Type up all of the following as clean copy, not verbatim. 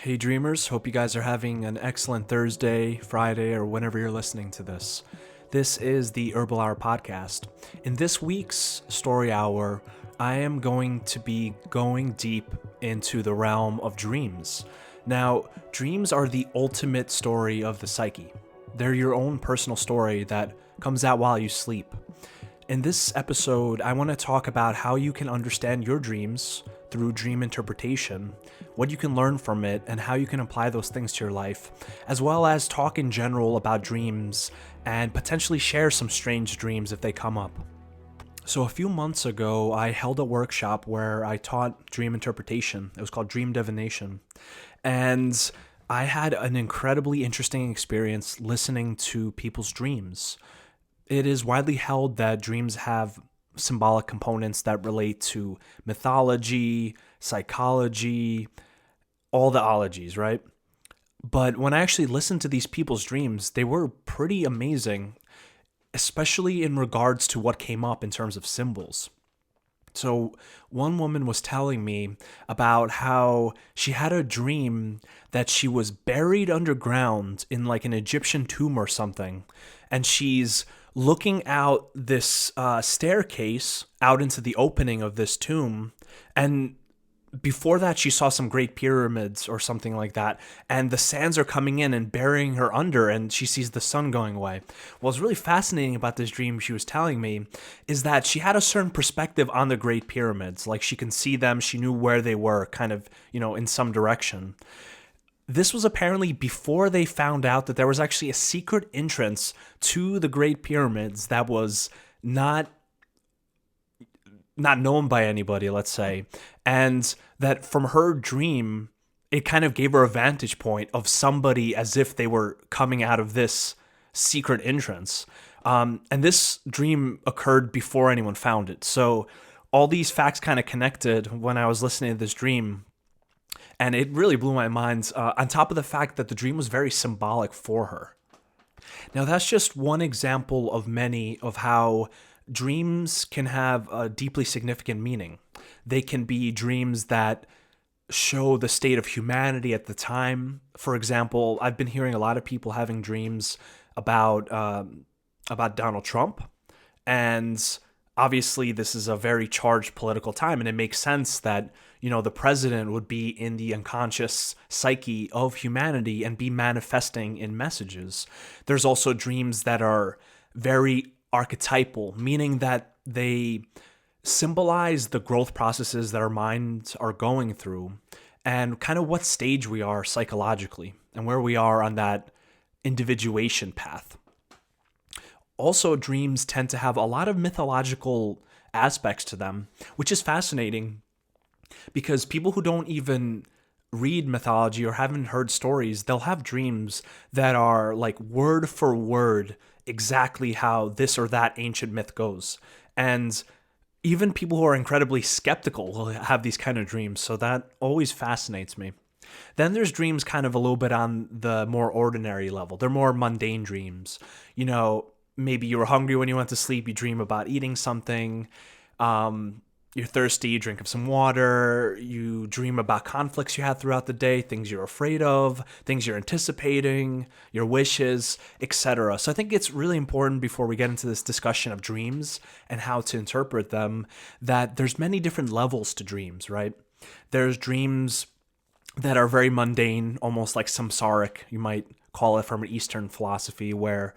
Hey dreamers, hope you guys are having an excellent Thursday, Friday, or whenever you're listening to this. This is the Herbal Hour podcast. In this week's story hour, I am going to be going deep into the realm of dreams. Now, dreams are the ultimate story of the psyche. They're your own personal story that comes out while you sleep. In this episode, I want to talk about how you can understand your dreams through dream interpretation, what you can learn from it, and how you can apply those things to your life, as well as talk in general about dreams and potentially share some strange dreams if they come up. So a few months ago, I held a workshop where I taught dream interpretation. It was called Dream Divination. And I had an incredibly interesting experience listening to people's dreams. It is widely held that dreams have symbolic components that relate to mythology, psychology, all the ologies, right? But when I actually listened to these people's dreams, they were pretty amazing, especially in regards to what came up in terms of symbols. So one woman was telling me about how she had a dream that she was buried underground in like an Egyptian tomb or something, and she's looking out this staircase out into the opening of this tomb, and before that she saw some great pyramids or something like that, and the sands are coming in and burying her under, and she sees the sun going away. What's really fascinating about this dream she was telling me is that she had a certain perspective on the great pyramids, like she can see them, she knew where they were, kind of, in some direction. This was apparently before they found out that there was actually a secret entrance to the Great Pyramids that was not known by anybody, let's say, and that from her dream, it kind of gave her a vantage point of somebody as if they were coming out of this secret entrance. And this dream occurred before anyone found it. So all these facts kind of connected when I was listening to this dream. And it really blew my mind, on top of the fact that the dream was very symbolic for her. Now, that's just one example of many of how dreams can have a deeply significant meaning. They can be dreams that show the state of humanity at the time. For example, I've been hearing a lot of people having dreams about Donald Trump, and obviously this is a very charged political time, and it makes sense that the president would be in the unconscious psyche of humanity and be manifesting in messages. There's also dreams that are very archetypal, meaning that they symbolize the growth processes that our minds are going through and kind of what stage we are psychologically and where we are on that individuation path. Also, dreams tend to have a lot of mythological aspects to them, which is fascinating because people who don't even read mythology or haven't heard stories, they'll have dreams that are like word for word exactly how this or that ancient myth goes. And even people who are incredibly skeptical will have these kind of dreams, so that always fascinates me. Then there's dreams kind of a little bit on the more ordinary level. They're more mundane dreams. Maybe you were hungry when you went to sleep, you dream about eating something. You're thirsty, you drink of some water, you dream about conflicts you had throughout the day, things you're afraid of, things you're anticipating, your wishes, etc. So I think it's really important before we get into this discussion of dreams and how to interpret them, that there's many different levels to dreams, right? There's dreams that are very mundane, almost like samsaric, you might call it, from an Eastern philosophy, where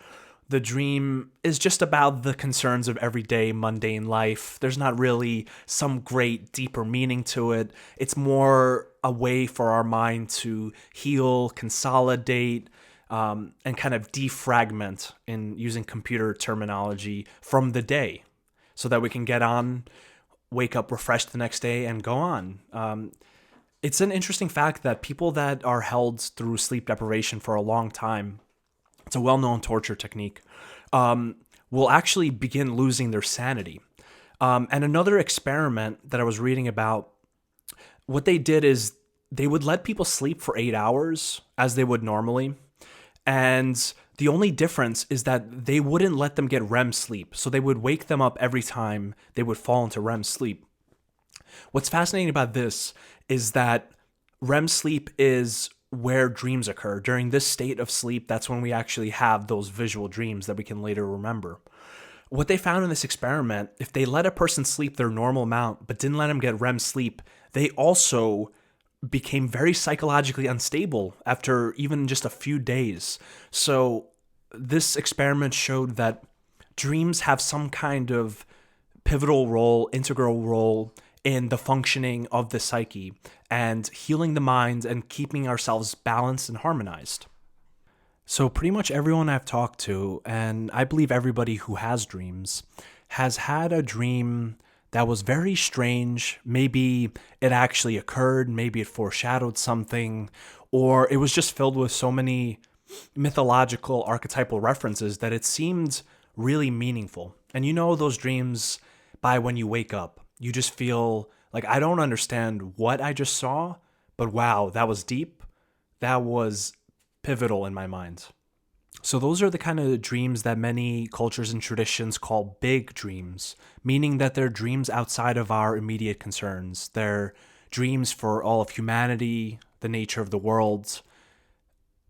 the dream is just about the concerns of everyday mundane life. There's not really some great deeper meaning to it. It's more a way for our mind to heal, consolidate, and kind of defragment, in using computer terminology, from the day so that we can get on, wake up refreshed the next day, and go on. It's an interesting fact that people that are held through sleep deprivation for a long time, it's a well-known torture technique, will actually begin losing their sanity. And another experiment that I was reading about, what they did is they would let people sleep for 8 hours as they would normally. And the only difference is that they wouldn't let them get REM sleep. So they would wake them up every time they would fall into REM sleep. What's fascinating about this is that REM sleep is where dreams occur. During this state of sleep, that's when we actually have those visual dreams that we can later remember. What they found in this experiment, if they let a person sleep their normal amount but didn't let them get REM sleep, they also became very psychologically unstable after even just a few days. So this experiment showed that dreams have some kind of pivotal role, integral role in the functioning of the psyche and healing the mind and keeping ourselves balanced and harmonized. So pretty much everyone I've talked to, and I believe everybody who has dreams, has had a dream that was very strange. Maybe it actually occurred, maybe it foreshadowed something, or it was just filled with so many mythological archetypal references that it seemed really meaningful. And you know those dreams by when you wake up. You just feel like, I don't understand what I just saw, but wow, that was deep. That was pivotal in my mind. So those are the kind of dreams that many cultures and traditions call big dreams, meaning that they're dreams outside of our immediate concerns. They're dreams for all of humanity, the nature of the world.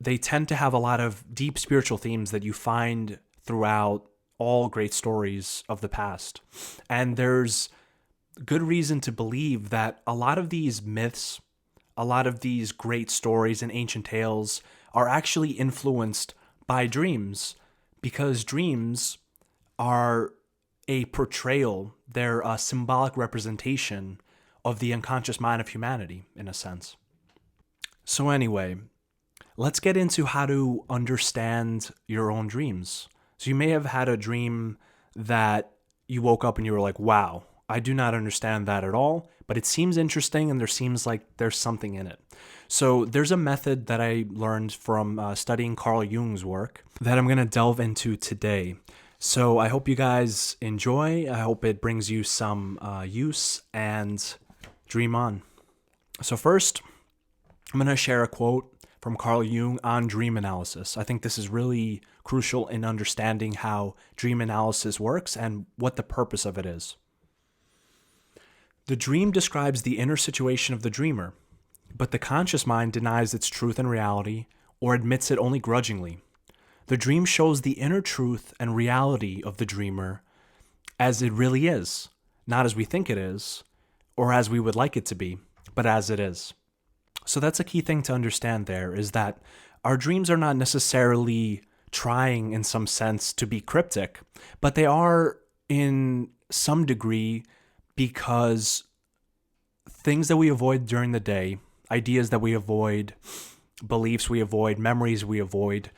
They tend to have a lot of deep spiritual themes that you find throughout all great stories of the past. And there's good reason to believe that a lot of these myths, a lot of these great stories and ancient tales are actually influenced by dreams, because dreams are a portrayal, they're a symbolic representation of the unconscious mind of humanity, in a sense. So anyway, let's get into how to understand your own dreams. So you may have had a dream that you woke up and you were like, wow, I do not understand that at all, but it seems interesting and there seems like there's something in it. So there's a method that I learned from studying Carl Jung's work that I'm going to delve into today. So I hope you guys enjoy. I hope it brings you some use, and dream on. So first, I'm going to share a quote from Carl Jung on dream analysis. I think this is really crucial in understanding how dream analysis works and what the purpose of it is. The dream describes the inner situation of the dreamer, but the conscious mind denies its truth and reality, or admits it only grudgingly. The dream shows the inner truth and reality of the dreamer as it really is, not as we think it is, or as we would like it to be, but as it is. So that's a key thing to understand there, is that our dreams are not necessarily trying in some sense to be cryptic, but they are in some degree, because things that we avoid during the day, ideas that we avoid, beliefs we avoid, memories we avoid,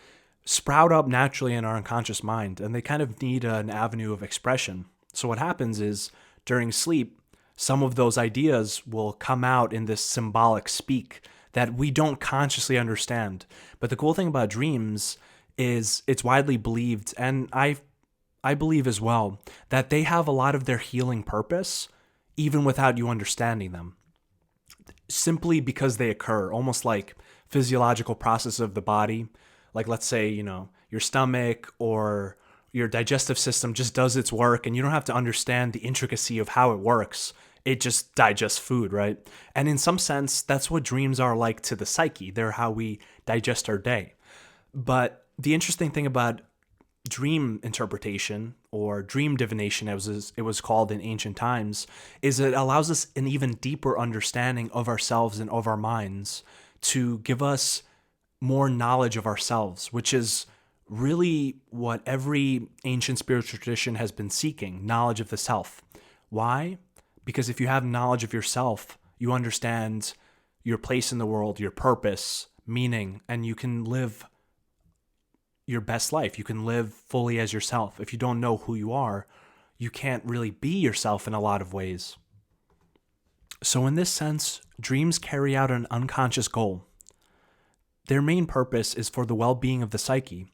sprout up naturally in our unconscious mind, and they kind of need an avenue of expression. So what happens is, during sleep, some of those ideas will come out in this symbolic speak that we don't consciously understand. But the cool thing about dreams is it's widely believed, and I believe as well, that they have a lot of their healing purpose even without you understanding them, simply because they occur, almost like physiological processes of the body. Like, let's say, your stomach or your digestive system just does its work, and you don't have to understand the intricacy of how it works. It just digests food, right? And in some sense, that's what dreams are like to the psyche. They're how we digest our day. But the interesting thing about dream interpretation, or dream divination as it was called in ancient times, is it allows us an even deeper understanding of ourselves and of our minds, to give us more knowledge of ourselves, which is really what every ancient spiritual tradition has been seeking, knowledge of the self. Why? Because if you have knowledge of yourself, you understand your place in the world, your purpose, meaning, and you can live your best life. You can live fully as yourself. If you don't know who you are, you can't really be yourself in a lot of ways. So in this sense, dreams carry out an unconscious goal. Their main purpose is for the well-being of the psyche,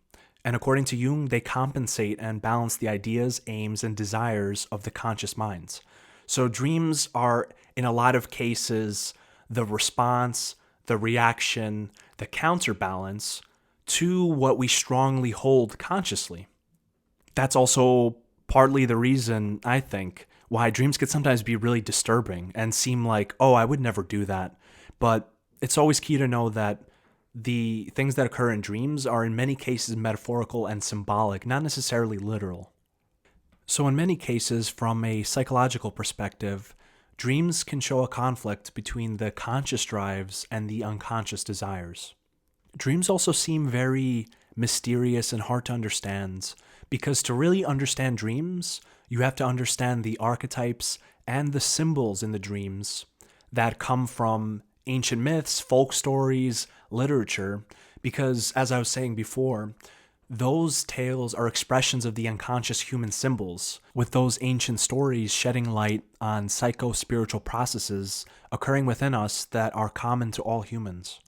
and according to Jung, they compensate and balance the ideas, aims, and desires of the conscious minds. So dreams are, in a lot of cases, the response, the reaction, the counterbalance to what we strongly hold consciously. That's also partly the reason, I think, why dreams could sometimes be really disturbing and seem like, oh, I would never do that. But it's always key to know that the things that occur in dreams are in many cases metaphorical and symbolic, not necessarily literal. So, in many cases, from a psychological perspective, dreams can show a conflict between the conscious drives and the unconscious desires. Dreams also seem very mysterious and hard to understand because to really understand dreams, you have to understand the archetypes and the symbols in the dreams that come from ancient myths, folk stories, literature, because as I was saying before, those tales are expressions of the unconscious human symbols, with those ancient stories shedding light on psycho-spiritual processes occurring within us that are common to all humans.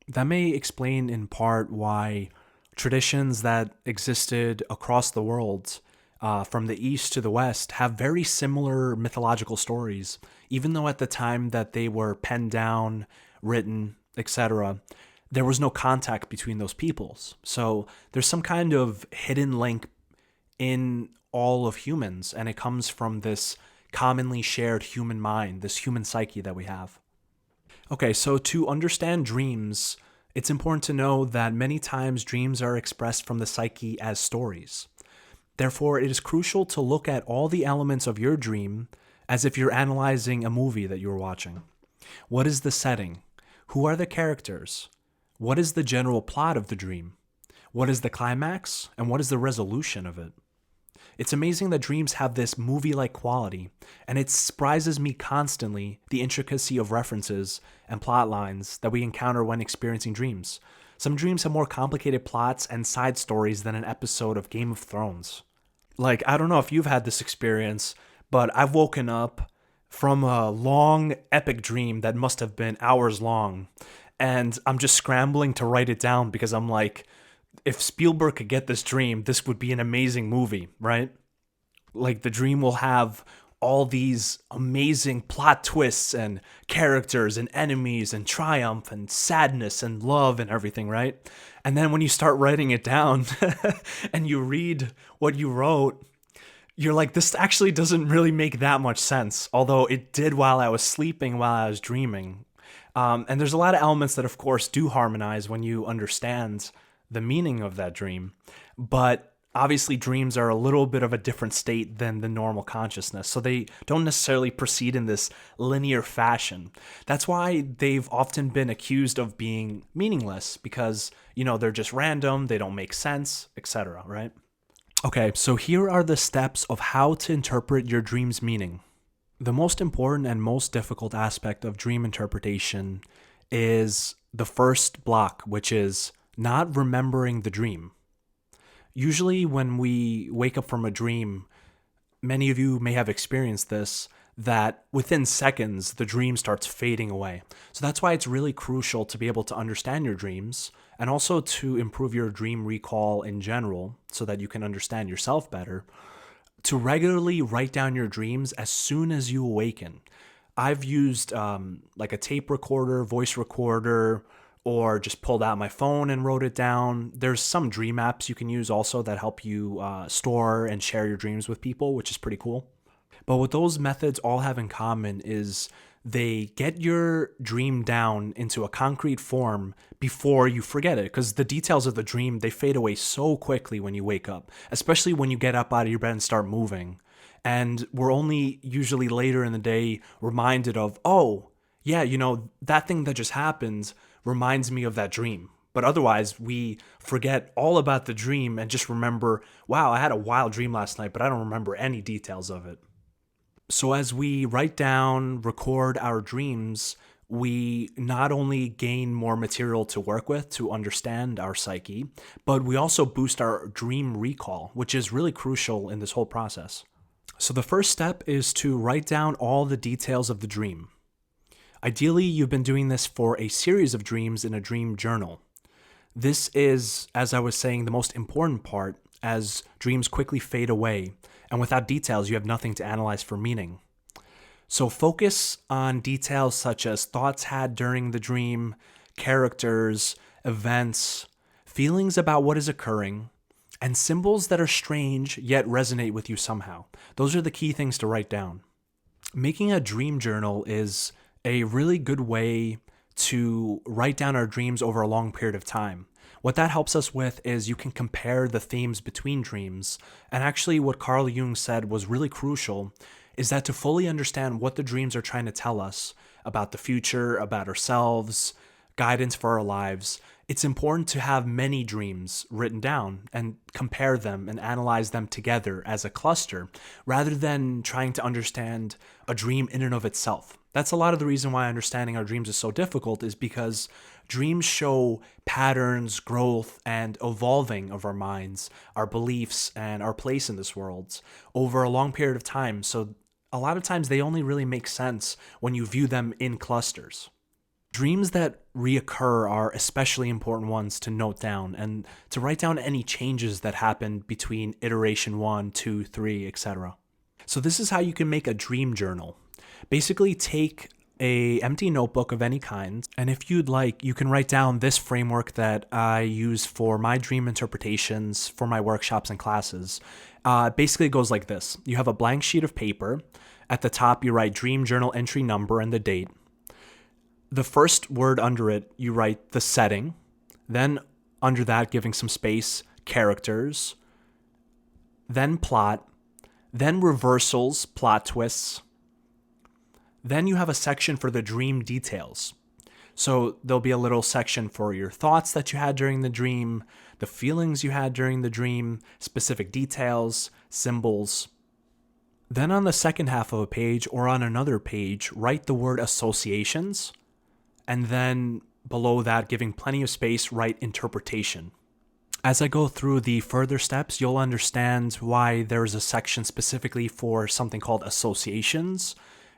That may explain in part why traditions that existed across the world, from the east to the west, have very similar mythological stories, even though at the time that they were penned down, written, etc., there was no contact between those peoples. So there's some kind of hidden link in all of humans, and it comes from this commonly shared human mind, this human psyche that we have. Okay, so to understand dreams, it's important to know that many times dreams are expressed from the psyche as stories. Therefore, it is crucial to look at all the elements of your dream as if you're analyzing a movie that you're watching. What is the setting? Who are the characters? What is the general plot of the dream? What is the climax? And what is the resolution of it? It's amazing that dreams have this movie-like quality, and it surprises me constantly the intricacy of references and plot lines that we encounter when experiencing dreams. Some dreams have more complicated plots and side stories than an episode of Game of Thrones. Like, I don't know if you've had this experience, but I've woken up from a long, epic dream that must have been hours long, and I'm just scrambling to write it down because I'm like, if Spielberg could get this dream, this would be an amazing movie, right? Like, the dream will have all these amazing plot twists and characters and enemies and triumph and sadness and love and everything, right? And then when you start writing it down and you read what you wrote, you're like, this actually doesn't really make that much sense, although it did while I was sleeping, while I was dreaming. And there's a lot of elements that, of course, do harmonize when you understand the meaning of that dream. But obviously, dreams are a little bit of a different state than the normal consciousness. So they don't necessarily proceed in this linear fashion. That's why they've often been accused of being meaningless because, they're just random, they don't make sense, etc., right? Okay, so here are the steps of how to interpret your dream's meaning. The most important and most difficult aspect of dream interpretation is the first block, which is not remembering the dream. Usually when we wake up from a dream, many of you may have experienced this, that within seconds, the dream starts fading away. So that's why it's really crucial to be able to understand your dreams and also to improve your dream recall in general so that you can understand yourself better, to regularly write down your dreams as soon as you awaken. I've used like a tape recorder, voice recorder, or just pulled out my phone and wrote it down. There's some dream apps you can use also that help you store and share your dreams with people, which is pretty cool. But what those methods all have in common is they get your dream down into a concrete form before you forget it, because the details of the dream, they fade away so quickly when you wake up, especially when you get up out of your bed and start moving. And we're only usually later in the day reminded of, oh, yeah, that thing that just happened reminds me of that dream. But otherwise, we forget all about the dream and just remember, wow, I had a wild dream last night, but I don't remember any details of it. So as we write down, record our dreams, we not only gain more material to work with to understand our psyche, but we also boost our dream recall, which is really crucial in this whole process. So the first step is to write down all the details of the dream. Ideally, you've been doing this for a series of dreams in a dream journal. This is, as I was saying, the most important part, as dreams quickly fade away, and without details, you have nothing to analyze for meaning. So focus on details such as thoughts had during the dream, characters, events, feelings about what is occurring, and symbols that are strange yet resonate with you somehow. Those are the key things to write down. Making a dream journal is a really good way to write down our dreams over a long period of time. What that helps us with is you can compare the themes between dreams. And actually, what Carl Jung said was really crucial is that to fully understand what the dreams are trying to tell us about the future, about ourselves, guidance for our lives, it's important to have many dreams written down and compare them and analyze them together as a cluster rather than trying to understand a dream in and of itself. That's a lot of the reason why understanding our dreams is so difficult, is because dreams show patterns, growth, and evolving of our minds, our beliefs, and our place in this world over a long period of time. So a lot of times they only really make sense when you view them in clusters. Dreams that reoccur are especially important ones to note down and to write down any changes that happened between iteration 1, 2, 3, etc. So this is how you can make a dream journal. Basically, take a empty notebook of any kind, and if you'd like, you can write down this framework that I use for my dream interpretations for my workshops and classes. Basically, it goes like this. You have a blank sheet of paper. At the top, you write dream journal entry number and the date. The first word under it, you write the setting. Then under that, giving some space, characters. Then plot. Then reversals, plot twists. Then you have a section for the dream details. So there'll be a little section for your thoughts that you had during the dream, the feelings you had during the dream, specific details, symbols. Then on the second half of a page or on another page, write the word associations. And then below that, giving plenty of space, write interpretation. As I go through the further steps, you'll understand why there's a section specifically for something called associations,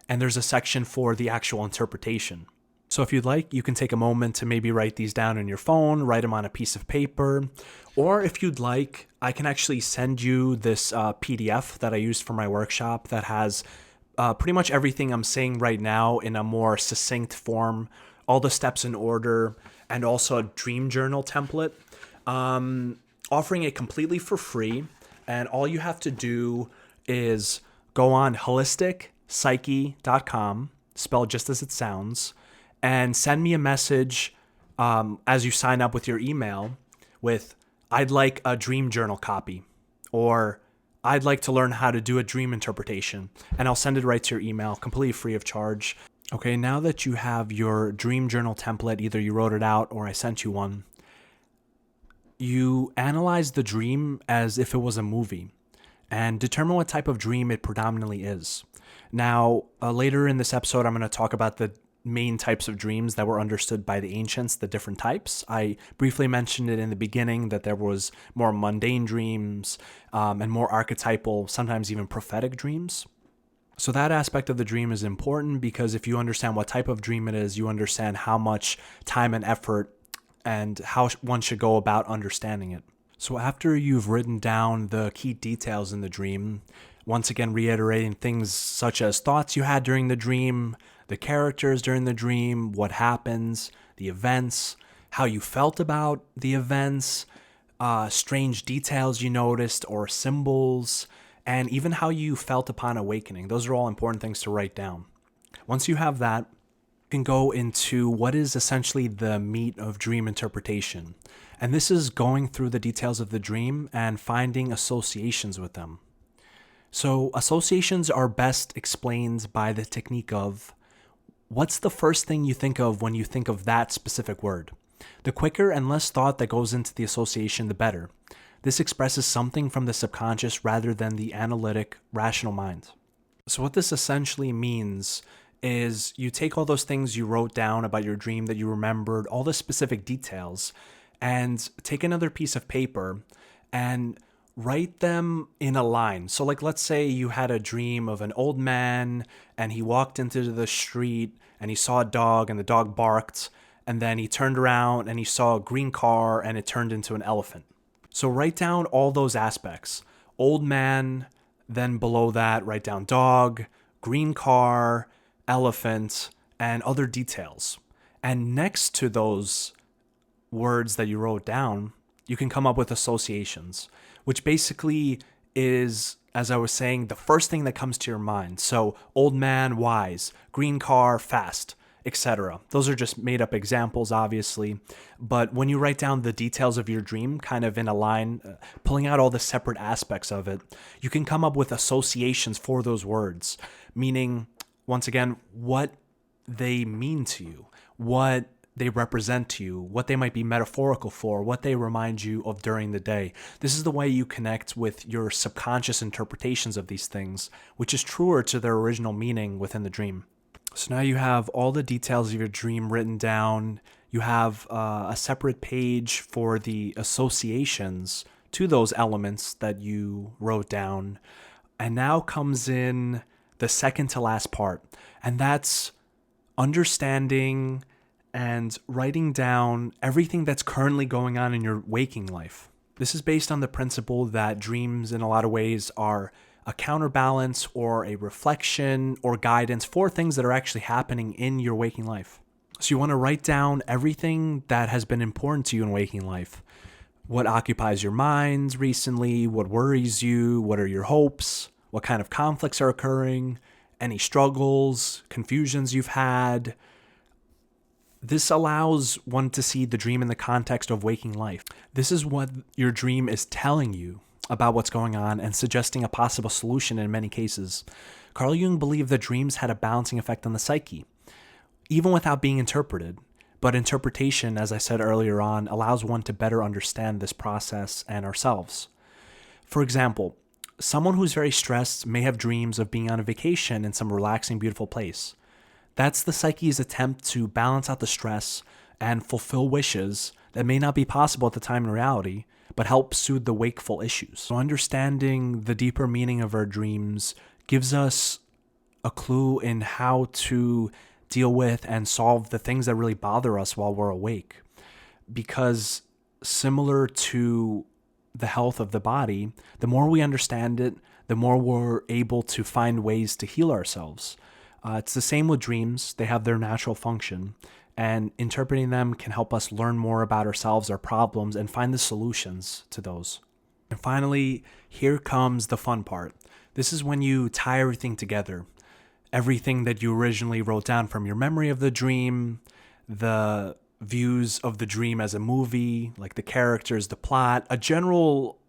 and there's a section for the actual interpretation. So if you'd like, you can take a moment to maybe write these down on your phone, write them on a piece of paper, or if you'd like, I can actually send you this PDF that I used for my workshop that has pretty much everything I'm saying right now in a more succinct form, all the steps in order, and also a dream journal template, offering it completely for free. And all you have to do is go on holisticpsyche.com, spelled just as it sounds, and send me a message as you sign up with your email with, I'd like a dream journal copy, or I'd like to learn how to do a dream interpretation, and I'll send it right to your email, completely free of charge. Okay, now that you have your dream journal template, either you wrote it out or I sent you one, you analyze the dream as if it was a movie and determine what type of dream it predominantly is. Now, later in this episode, I'm going to talk about the main types of dreams that were understood by the ancients, the different types. I briefly mentioned it in the beginning that there was more mundane dreams and more archetypal, sometimes even prophetic dreams. So that aspect of the dream is important because if you understand what type of dream it is, you understand how much time and effort and how one should go about understanding it. So after you've written down the key details in the dream, once again reiterating things such as thoughts you had during the dream, the characters during the dream, what happens, the events, how you felt about the events, strange details you noticed or symbols, and even how you felt upon awakening. Those are all important things to write down. Once you have that, you can go into what is essentially the meat of dream interpretation. And this is going through the details of the dream and finding associations with them. So associations are best explained by the technique of what's the first thing you think of when you think of that specific word. The quicker and less thought that goes into the association, the better. This expresses something from the subconscious rather than the analytic, rational mind. So what this essentially means is you take all those things you wrote down about your dream that you remembered, all the specific details, and take another piece of paper and write them in a line. So like, let's say you had a dream of an old man and he walked into the street and he saw a dog and the dog barked, and then he turned around and he saw a green car and it turned into an elephant. So write down all those aspects. Old man, then below that, write down dog, green car, elephant, and other details. And next to those words that you wrote down, you can come up with associations, which basically is, as I was saying, the first thing that comes to your mind. So old man, wise, green car, fast. etc. Those are just made up examples, obviously. But when you write down the details of your dream, kind of in a line, pulling out all the separate aspects of it, you can come up with associations for those words, meaning, once again, what they mean to you, what they represent to you, what they might be metaphorical for, what they remind you of during the day. This is the way you connect with your subconscious interpretations of these things, which is truer to their original meaning within the dream. So now you have all the details of your dream written down. You have a separate page for the associations to those elements that you wrote down. And now comes in the second to last part, and that's understanding and writing down everything that's currently going on in your waking life. This is based on the principle that dreams, in a lot of ways, are a counterbalance or a reflection or guidance for things that are actually happening in your waking life. So you want to write down everything that has been important to you in waking life. What occupies your mind recently? What worries you? What are your hopes? What kind of conflicts are occurring? Any struggles, confusions you've had? This allows one to see the dream in the context of waking life. This is what your dream is telling you about what's going on and suggesting a possible solution in many cases. Carl Jung believed that dreams had a balancing effect on the psyche, even without being interpreted. But interpretation, as I said earlier on, allows one to better understand this process and ourselves. For example, someone who's very stressed may have dreams of being on a vacation in some relaxing, beautiful place. That's the psyche's attempt to balance out the stress and fulfill wishes that may not be possible at the time in reality, but help soothe the wakeful issues. So understanding the deeper meaning of our dreams gives us a clue in how to deal with and solve the things that really bother us while we're awake. Because similar to the health of the body, the more we understand it, the more we're able to find ways to heal ourselves. It's the same with dreams. They have their natural function, and interpreting them can help us learn more about ourselves, our problems, and find the solutions to those. And finally, here comes the fun part. This is when you tie everything together. Everything that you originally wrote down from your memory of the dream, the views of the dream as a movie, like the characters, the plot, a general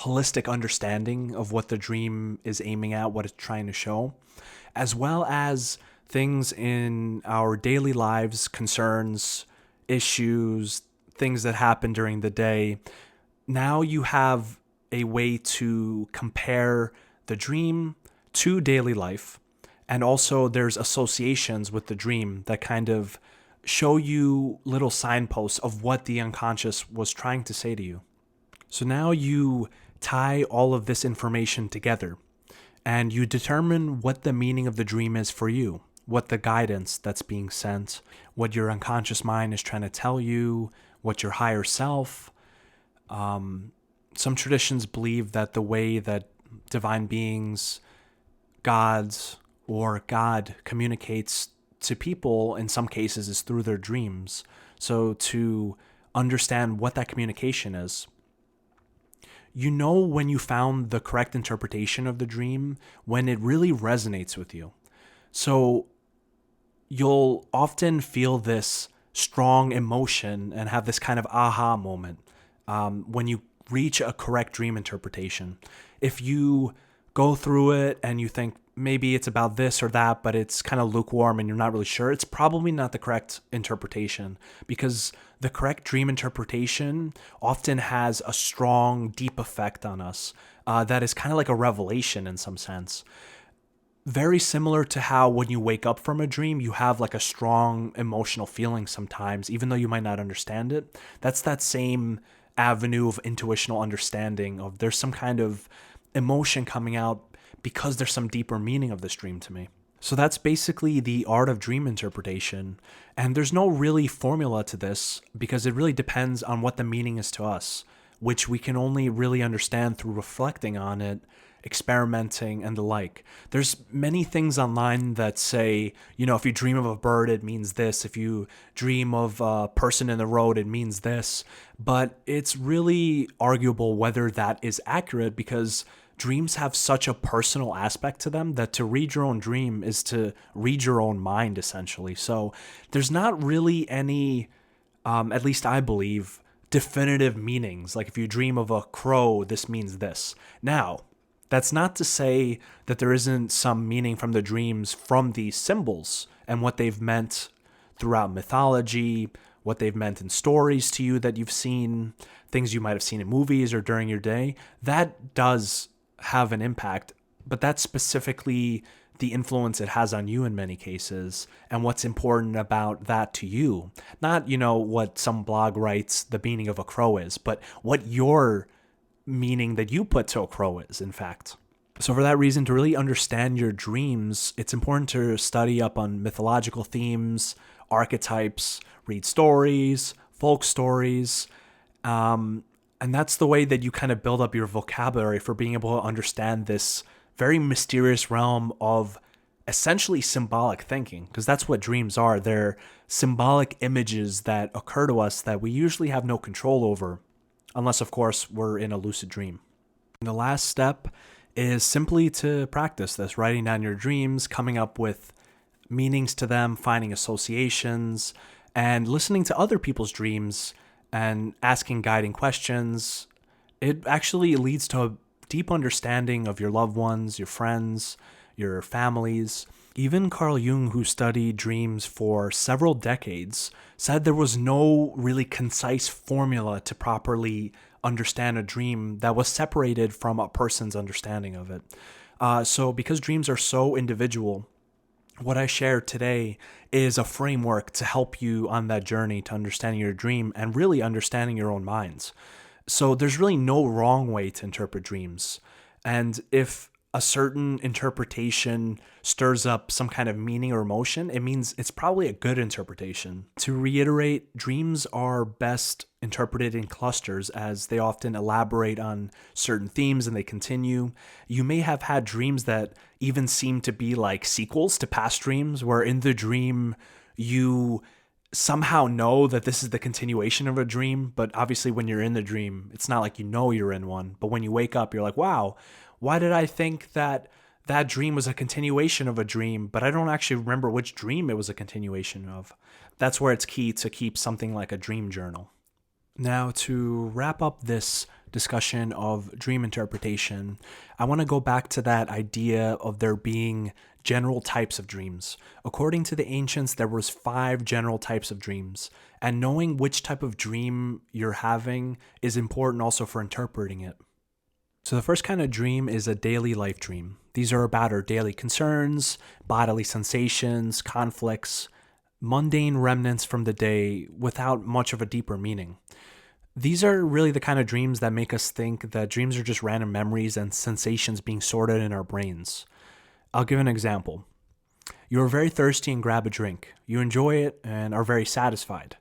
holistic understanding of what the dream is aiming at, what it's trying to show, as well as things in our daily lives, concerns, issues, things that happen during the day. Now you have a way to compare the dream to daily life, and also there's associations with the dream that kind of show you little signposts of what the unconscious was trying to say to you. So now you tie all of this information together, and you determine what the meaning of the dream is for you, what the guidance that's being sent, what your unconscious mind is trying to tell you, what your higher self. Some traditions believe that the way that divine beings, gods, or God communicates to people in some cases is through their dreams. So to understand what that communication is, you know when you found the correct interpretation of the dream, when it really resonates with you. So you'll often feel this strong emotion and have this kind of aha moment when you reach a correct dream interpretation. If you go through it and you think maybe it's about this or that, but it's kind of lukewarm and you're not really sure, it's probably not the correct interpretation, because the correct dream interpretation often has a strong, deep effect on us that is kind of like a revelation in some sense. Very similar to how when you wake up from a dream, you have like a strong emotional feeling sometimes, even though you might not understand it. That's that same avenue of intuitional understanding of there's some kind of emotion coming out because there's some deeper meaning of this dream to me. So that's basically the art of dream interpretation. And there's no really formula to this because it really depends on what the meaning is to us, which we can only really understand through reflecting on it, experimenting, and the like. There's many things online that say, if you dream of a bird, it means this. If you dream of a person in the road, it means this. But it's really arguable whether that is accurate, because dreams have such a personal aspect to them that to read your own dream is to read your own mind, essentially. So there's not really any, at least I believe, definitive meanings. Like if you dream of a crow, this means this. Now, that's not to say that there isn't some meaning from the dreams from these symbols and what they've meant throughout mythology, what they've meant in stories to you that you've seen, things you might have seen in movies or during your day. That does have an impact, but that's specifically the influence it has on you in many cases and what's important about that to you. Not, what some blog writes the meaning of a crow is, but what your meaning that you put to a crow is, in fact. So for that reason, to really understand your dreams, it's important to study up on mythological themes, archetypes, read stories, folk stories, and that's the way that you kind of build up your vocabulary for being able to understand this very mysterious realm of essentially symbolic thinking, because that's what dreams are. They're symbolic images that occur to us that we usually have no control over, unless, of course, we're in a lucid dream. And the last step is simply to practice this, writing down your dreams, coming up with meanings to them, finding associations, and listening to other people's dreams and asking guiding questions. It actually leads to a deep understanding of your loved ones, your friends, your families. Even Carl Jung, who studied dreams for several decades, said there was no really concise formula to properly understand a dream that was separated from a person's understanding of it. So because dreams are so individual, what I share today is a framework to help you on that journey to understanding your dream and really understanding your own minds. So there's really no wrong way to interpret dreams. And if a certain interpretation stirs up some kind of meaning or emotion, it means it's probably a good interpretation. To reiterate, dreams are best interpreted in clusters as they often elaborate on certain themes and they continue. You may have had dreams that even seem to be like sequels to past dreams, where in the dream you somehow know that this is the continuation of a dream, but obviously when you're in the dream, it's not like you know you're in one. But when you wake up, you're like, wow, why did I think that that dream was a continuation of a dream, but I don't actually remember which dream it was a continuation of? That's where it's key to keep something like a dream journal. Now, to wrap up this discussion of dream interpretation, I want to go back to that idea of there being general types of dreams. According to the ancients, there was 5 general types of dreams, and knowing which type of dream you're having is important also for interpreting it. So the first kind of dream is a daily life dream. These are about our daily concerns, bodily sensations, conflicts, mundane remnants from the day without much of a deeper meaning. These are really the kind of dreams that make us think that dreams are just random memories and sensations being sorted in our brains. I'll give an example. You are very thirsty and grab a drink. You enjoy it and are very satisfied.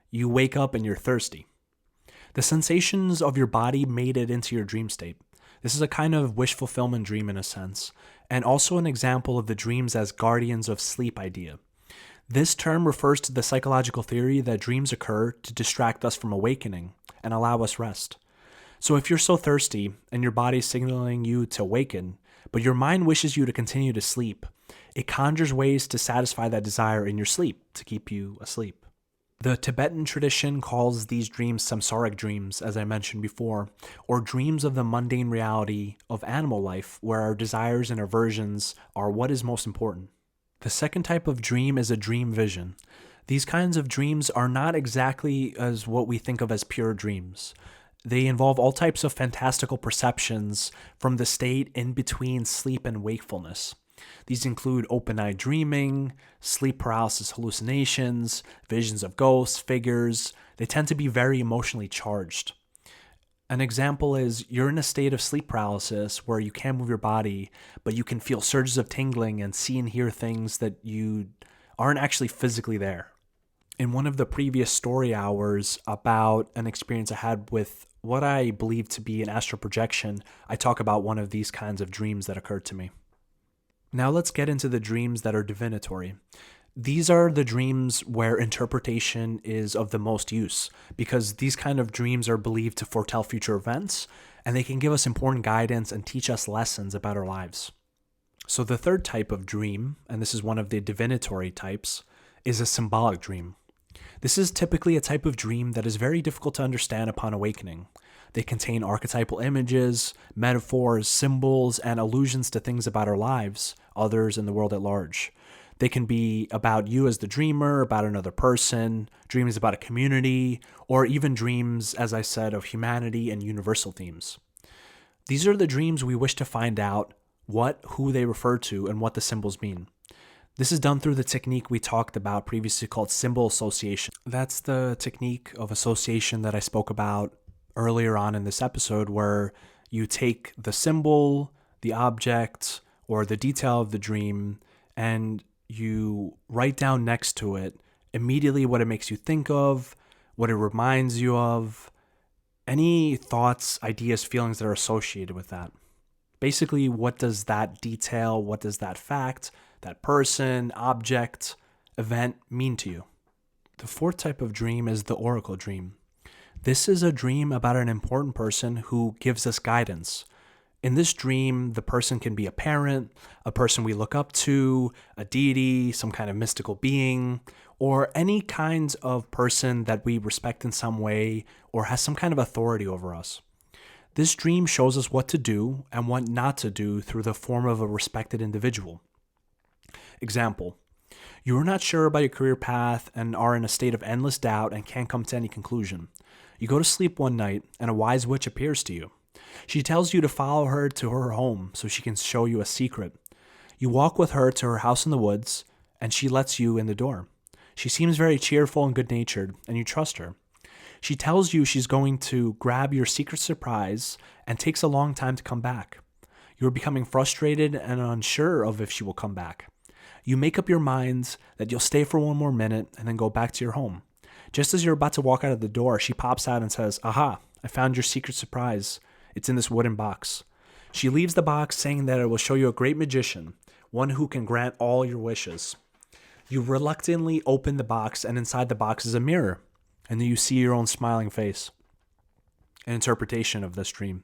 You wake up and you're thirsty. The sensations of your body made it into your dream state. This is a kind of wish fulfillment dream in a sense, and also an example of the dreams as guardians of sleep idea. This term refers to the psychological theory that dreams occur to distract us from awakening and allow us rest. So if you're so thirsty and your body's signaling you to awaken, but your mind wishes you to continue to sleep, it conjures ways to satisfy that desire in your sleep to keep you asleep. The Tibetan tradition calls these dreams samsaric dreams, as I mentioned before, or dreams of the mundane reality of animal life, where our desires and aversions are what is most important. The second type of dream is a dream vision. These kinds of dreams are not exactly as what we think of as pure dreams. They involve all types of fantastical perceptions from the state in between sleep and wakefulness. These include open-eyed dreaming, sleep paralysis hallucinations, visions of ghosts, figures. They tend to be very emotionally charged. An example is you're in a state of sleep paralysis where you can't move your body, but you can feel surges of tingling and see and hear things that you aren't actually physically there. In one of the previous story hours about an experience I had with what I believe to be an astral projection, I talk about one of these kinds of dreams that occurred to me. Now let's get into the dreams that are divinatory. These are the dreams where interpretation is of the most use, because these kind of dreams are believed to foretell future events, and they can give us important guidance and teach us lessons about our lives. So the third type of dream, and this is one of the divinatory types, is a symbolic dream. This is typically a type of dream that is very difficult to understand upon awakening. They contain archetypal images, metaphors, symbols, and allusions to things about our lives, others, and the world at large. They can be about you as the dreamer, about another person, dreams about a community, or even dreams, as I said, of humanity and universal themes. These are the dreams we wish to find out who they refer to, and what the symbols mean. This is done through the technique we talked about previously called symbol association. That's the technique of association that I spoke about earlier on in this episode, where you take the symbol, the object, or the detail of the dream, and you write down next to it immediately what it makes you think of, what it reminds you of, any thoughts, ideas, feelings that are associated with that. Basically, what does that detail, what does that fact, that person, object, event mean to you? The fourth type of dream is the oracle dream. This is a dream about an important person who gives us guidance. In this dream, the person can be a parent, a person we look up to, a deity, some kind of mystical being, or any kinds of person that we respect in some way or has some kind of authority over us. This dream shows us what to do and what not to do through the form of a respected individual. Example: you are not sure about your career path and are in a state of endless doubt and can't come to any conclusion. You go to sleep one night and a wise witch appears to you. She tells you to follow her to her home so she can show you a secret. You walk with her to her house in the woods and she lets you in the door. She seems very cheerful and good-natured, and you trust her. She tells you she's going to grab your secret surprise and takes a long time to come back. You are becoming frustrated and unsure of if she will come back. You make up your minds that you'll stay for one more minute and then go back to your home. Just as you're about to walk out of the door, she pops out and says, "Aha, I found your secret surprise. It's in this wooden box." She leaves the box saying that it will show you a great magician, one who can grant all your wishes. You reluctantly open the box, and inside the box is a mirror, and then you see your own smiling face. An interpretation of this dream.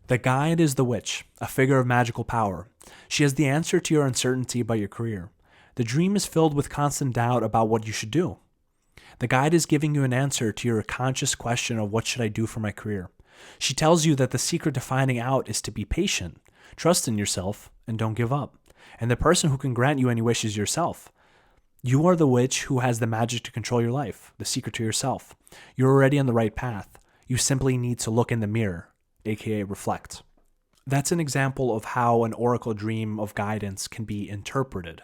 The guide is the witch, a figure of magical power. She has the answer to your uncertainty about your career. The dream is filled with constant doubt about what you should do. The guide is giving you an answer to your conscious question of what should I do for my career. She tells you that the secret to finding out is to be patient, trust in yourself, and don't give up. And the person who can grant you any wish is yourself. You are the witch who has the magic to control your life, the secret to yourself. You're already on the right path. You simply need to look in the mirror, aka reflect. That's an example of how an oracle dream of guidance can be interpreted.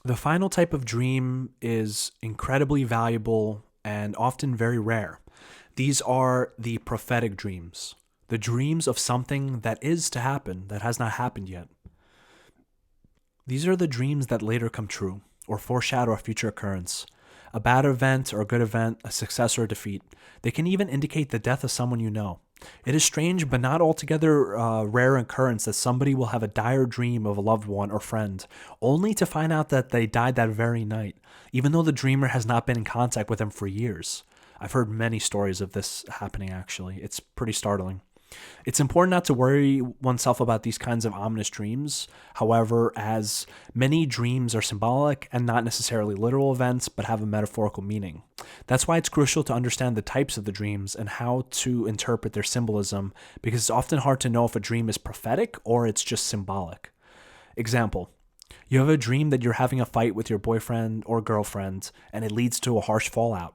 The final type of dream is incredibly valuable and often very rare. These are the prophetic dreams, the dreams of something that is to happen that has not happened yet. These are the dreams that later come true or foreshadow a future occurrence, a bad event or a good event, a success or a defeat. They can even indicate the death of someone you know. It is strange but not altogether rare occurrence that somebody will have a dire dream of a loved one or friend, only to find out that they died that very night, even though the dreamer has not been in contact with them for years. I've heard many stories of this happening, actually. It's pretty startling. It's important not to worry oneself about these kinds of ominous dreams, however, as many dreams are symbolic and not necessarily literal events, but have a metaphorical meaning. That's why it's crucial to understand the types of the dreams and how to interpret their symbolism, because it's often hard to know if a dream is prophetic or it's just symbolic. Example: you have a dream that you're having a fight with your boyfriend or girlfriend, and it leads to a harsh fallout.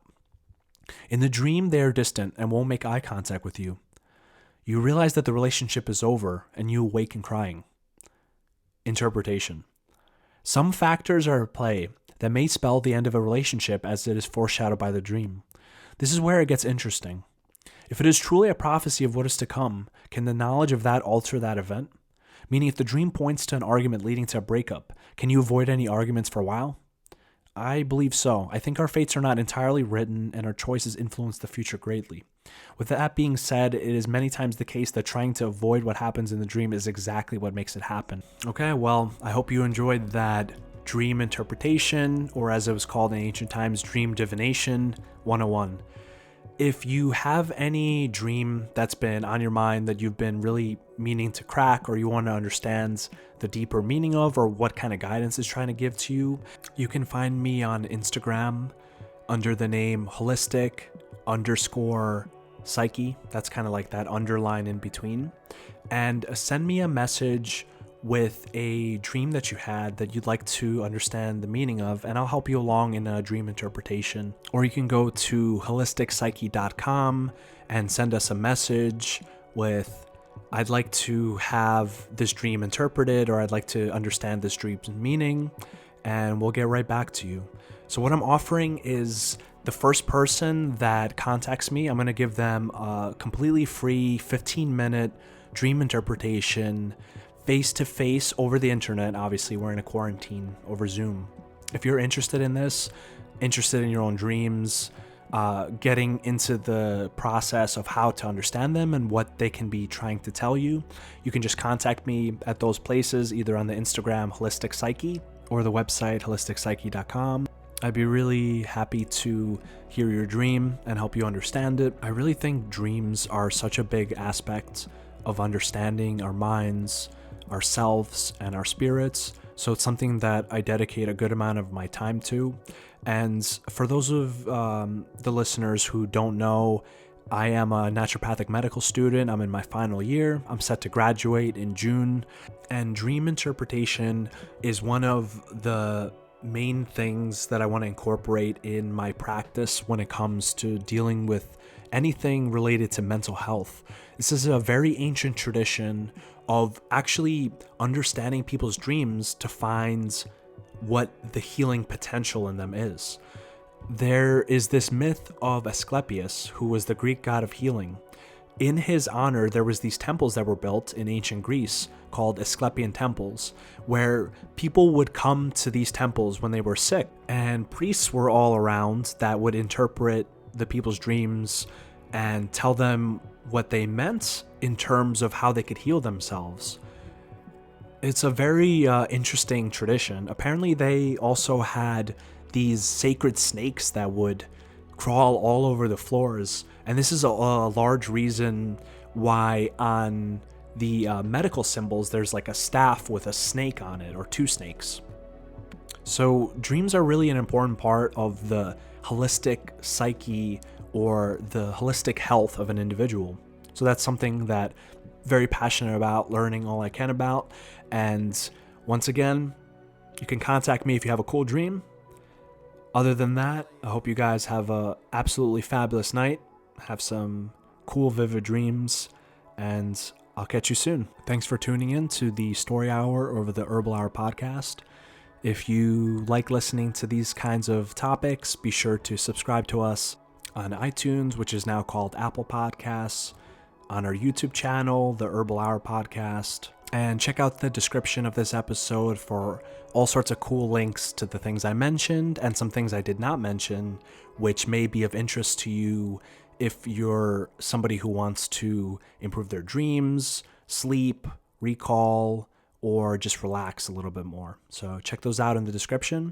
In the dream, they are distant and won't make eye contact with you. You realize that the relationship is over, and you awaken crying. Interpretation. Some factors are at play that may spell the end of a relationship as it is foreshadowed by the dream. This is where it gets interesting. If it is truly a prophecy of what is to come, can the knowledge of that alter that event? Meaning, if the dream points to an argument leading to a breakup, can you avoid any arguments for a while? I believe so. I think our fates are not entirely written, and our choices influence the future greatly. With that being said, it is many times the case that trying to avoid what happens in the dream is exactly what makes it happen. Okay, well, I hope you enjoyed that Dream Interpretation, or as it was called in ancient times, Dream Divination 101. If you have any dream that's been on your mind that you've been really meaning to crack, or you want to understand the deeper meaning of, or what kind of guidance is trying to give to you, you can find me on Instagram under the name holistic_psyche. That's kind of like that underline in between. And send me a message with a dream that you had that you'd like to understand the meaning of, and I'll help you along in a dream interpretation. Or you can go to holisticspsyche.com and send us a message with, I'd like to have this dream interpreted, or I'd like to understand this dream's meaning, and we'll get right back to you. So what I'm offering is the first person that contacts me, I'm going to give them a completely free 15-minute dream interpretation face-to-face over the internet. Obviously, we're in a quarantine over Zoom. If you're interested in this, interested in your own dreams, getting into the process of how to understand them and what they can be trying to tell you, you can just contact me at those places, either on the Instagram Holistic Psyche or the website holisticspsyche.com. I'd be really happy to hear your dream and help you understand it. I really think dreams are such a big aspect of understanding our minds, ourselves, and our spirits. So it's something that I dedicate a good amount of my time to. And for those of the listeners who don't know, I am a naturopathic medical student. I'm in my final year. I'm set to graduate in June. And dream interpretation is one of the main things that I want to incorporate in my practice when it comes to dealing with anything related to mental health. This is a very ancient tradition of actually understanding people's dreams to find what the healing potential in them is. There is this myth of Asclepius, who was the Greek god of healing. In his honor, there was these temples that were built in ancient Greece called Asclepian temples, where people would come to these temples when they were sick, and priests were all around that would interpret the people's dreams and tell them what they meant in terms of how they could heal themselves. It's a very interesting tradition. Apparently, they also had these sacred snakes that would crawl all over the floors. And this is a large reason why on the medical symbols, there's like a staff with a snake on it, or two snakes. So dreams are really an important part of the holistic psyche, or the holistic health of an individual. So that's something that I'm very passionate about, learning all I can about. And once again, you can contact me if you have a cool dream. Other than that, I hope you guys have a absolutely fabulous night, have some cool, vivid dreams, and I'll catch you soon. Thanks for tuning in to the Story Hour over the Herbal Hour podcast. If you like listening to these kinds of topics, be sure to subscribe to us on iTunes, which is now called Apple Podcasts, on our YouTube channel, the Herbal Hour podcast, and check out the description of this episode for all sorts of cool links to the things I mentioned and some things I did not mention, which may be of interest to you if you're somebody who wants to improve their dreams, sleep, recall, or just relax a little bit more. So check those out in the description.